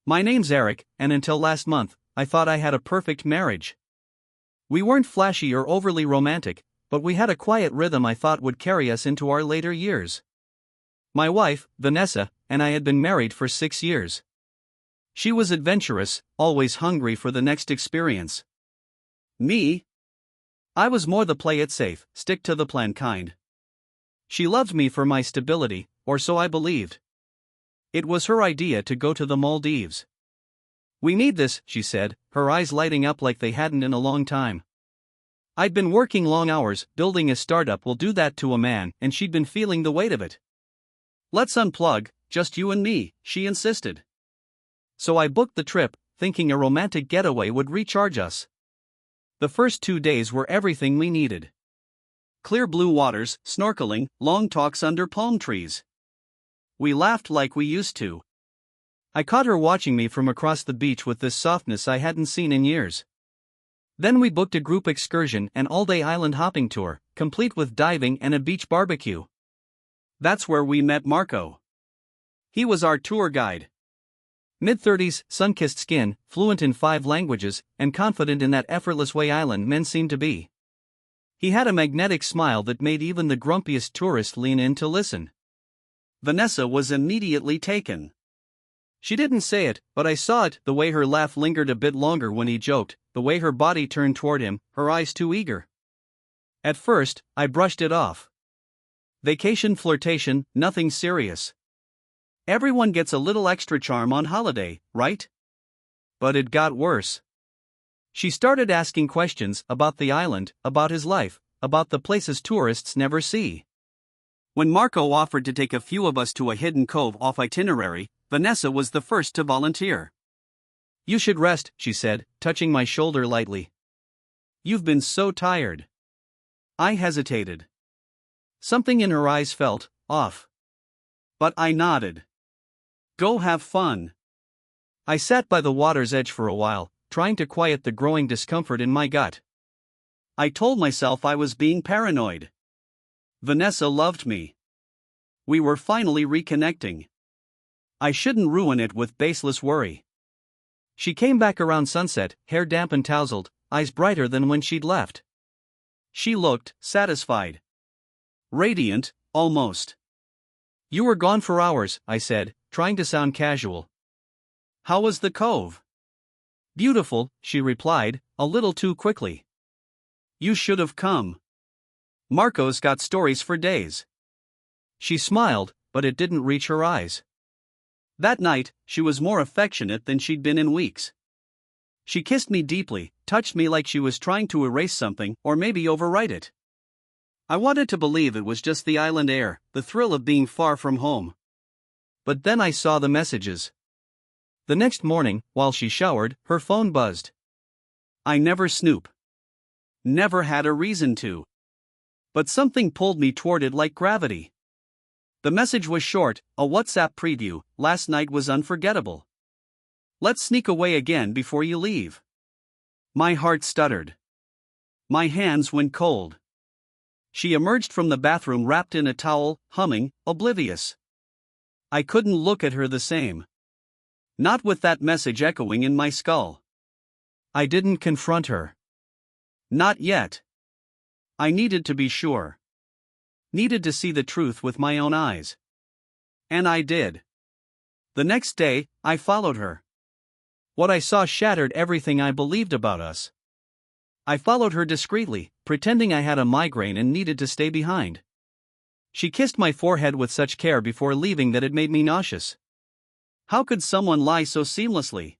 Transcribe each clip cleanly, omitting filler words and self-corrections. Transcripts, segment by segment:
My name's Eric, and until last month, I thought I had a perfect marriage. We weren't flashy or overly romantic, but we had a quiet rhythm I thought would carry us into our later years. My wife, Vanessa, and I had been married for 6 years. She was adventurous, always hungry for the next experience. Me? I was more the play it safe, stick to the plan kind. She loved me for my stability, or so I believed. It was her idea to go to the Maldives. We need this, she said, her eyes lighting up like they hadn't in a long time. I'd been working long hours, building a startup will do that to a man, and she'd been feeling the weight of it. Let's unplug, just you and me, she insisted. So I booked the trip, thinking a romantic getaway would recharge us. The first 2 days were everything we needed. Clear blue waters, snorkeling, long talks under palm trees. We laughed like we used to. I caught her watching me from across the beach with this softness I hadn't seen in years. Then we booked a group excursion and all-day island hopping tour, complete with diving and a beach barbecue. That's where we met Marco. He was our tour guide. Mid-30s, sun-kissed skin, fluent in 5 languages, and confident in that effortless way island men seem to be. He had a magnetic smile that made even the grumpiest tourist lean in to listen. Vanessa was immediately taken. She didn't say it, but I saw it, the way her laugh lingered a bit longer when he joked, the way her body turned toward him, her eyes too eager. At first, I brushed it off. Vacation flirtation, nothing serious. Everyone gets a little extra charm on holiday, right? But it got worse. She started asking questions about the island, about his life, about the places tourists never see. When Marco offered to take a few of us to a hidden cove off itinerary, Vanessa was the first to volunteer. You should rest, she said, touching my shoulder lightly. You've been so tired. I hesitated. Something in her eyes felt off. But I nodded. Go have fun. I sat by the water's edge for a while, trying to quiet the growing discomfort in my gut. I told myself I was being paranoid. Vanessa loved me. We were finally reconnecting. I shouldn't ruin it with baseless worry. She came back around sunset, hair damp and tousled, eyes brighter than when she'd left. She looked satisfied. Radiant, almost. You were gone for hours, I said, trying to sound casual. How was the cove? Beautiful, she replied, a little too quickly. You should have come. Marco's got stories for days. She smiled, but it didn't reach her eyes. That night, she was more affectionate than she'd been in weeks. She kissed me deeply, touched me like she was trying to erase something or maybe overwrite it. I wanted to believe it was just the island air, the thrill of being far from home. But then I saw the messages. The next morning, while she showered, her phone buzzed. I never snoop. Never had a reason to. But something pulled me toward it like gravity. The message was short, a WhatsApp preview. Last night was unforgettable. Let's sneak away again before you leave. My heart stuttered. My hands went cold. She emerged from the bathroom wrapped in a towel, humming, oblivious. I couldn't look at her the same. Not with that message echoing in my skull. I didn't confront her. Not yet. I needed to be sure. Needed to see the truth with my own eyes. And I did. The next day, I followed her. What I saw shattered everything I believed about us. I followed her discreetly, pretending I had a migraine and needed to stay behind. She kissed my forehead with such care before leaving that it made me nauseous. How could someone lie so seamlessly?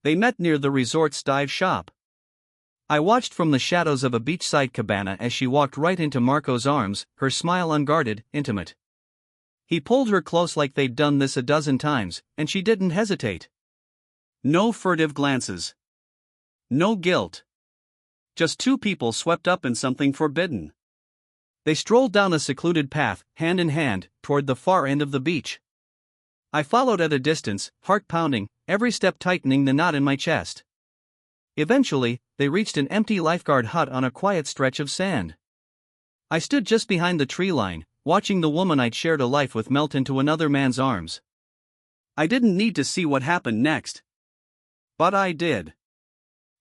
They met near the resort's dive shop. I watched from the shadows of a beachside cabana as she walked right into Marco's arms, her smile unguarded, intimate. He pulled her close like they'd done this a dozen times, and she didn't hesitate. No furtive glances. No guilt. Just two people swept up in something forbidden. They strolled down a secluded path, hand in hand, toward the far end of the beach. I followed at a distance, heart pounding, every step tightening the knot in my chest. Eventually, they reached an empty lifeguard hut on a quiet stretch of sand. I stood just behind the tree line, watching the woman I'd shared a life with melt into another man's arms. I didn't need to see what happened next. But I did.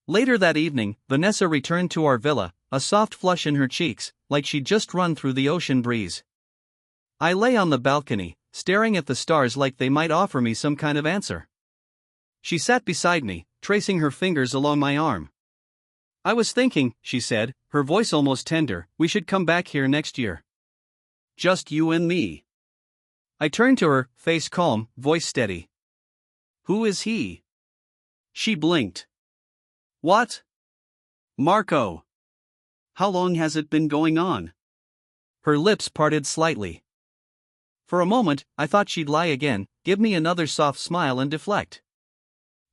Later that evening, Vanessa returned to our villa, a soft flush in her cheeks, like she'd just run through the ocean breeze. I lay on the balcony, staring at the stars like they might offer me some kind of answer. She sat beside me, tracing her fingers along my arm. I was thinking, she said, her voice almost tender, we should come back here next year. Just you and me. I turned to her, face calm, voice steady. Who is he? She blinked. What? Marco. How long has it been going on? Her lips parted slightly. For a moment, I thought she'd lie again, give me another soft smile and deflect.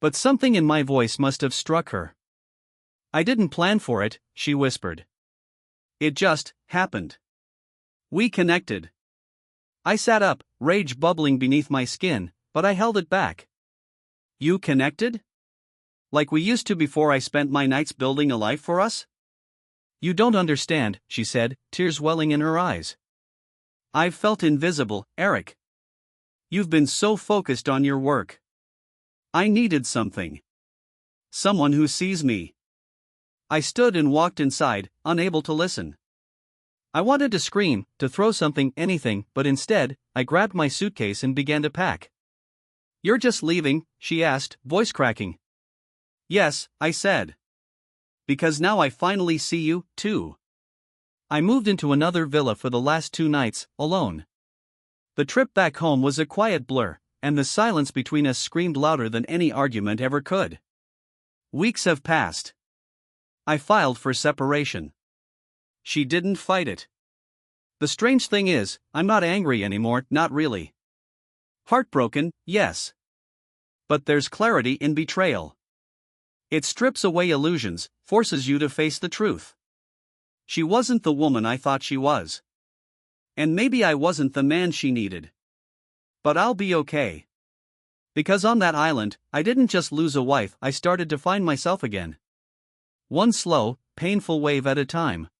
But something in my voice must have struck her. I didn't plan for it, she whispered. It just happened. We connected. I sat up, rage bubbling beneath my skin, but I held it back. You connected? Like we used to before I spent my nights building a life for us? You don't understand, she said, tears welling in her eyes. I've felt invisible, Eric. You've been so focused on your work. I needed something. Someone who sees me. I stood and walked inside, unable to listen. I wanted to scream, to throw something, anything, but instead, I grabbed my suitcase and began to pack. You're just leaving? She asked, voice cracking. Yes, I said. Because now I finally see you, too. I moved into another villa for the last 2 nights, alone. The trip back home was a quiet blur, and the silence between us screamed louder than any argument ever could. Weeks have passed. I filed for separation. She didn't fight it. The strange thing is, I'm not angry anymore, not really. Heartbroken, yes. But there's clarity in betrayal. It strips away illusions, forces you to face the truth. She wasn't the woman I thought she was. And maybe I wasn't the man she needed. But I'll be okay. Because on that island, I didn't just lose a wife, I started to find myself again. One slow, painful wave at a time.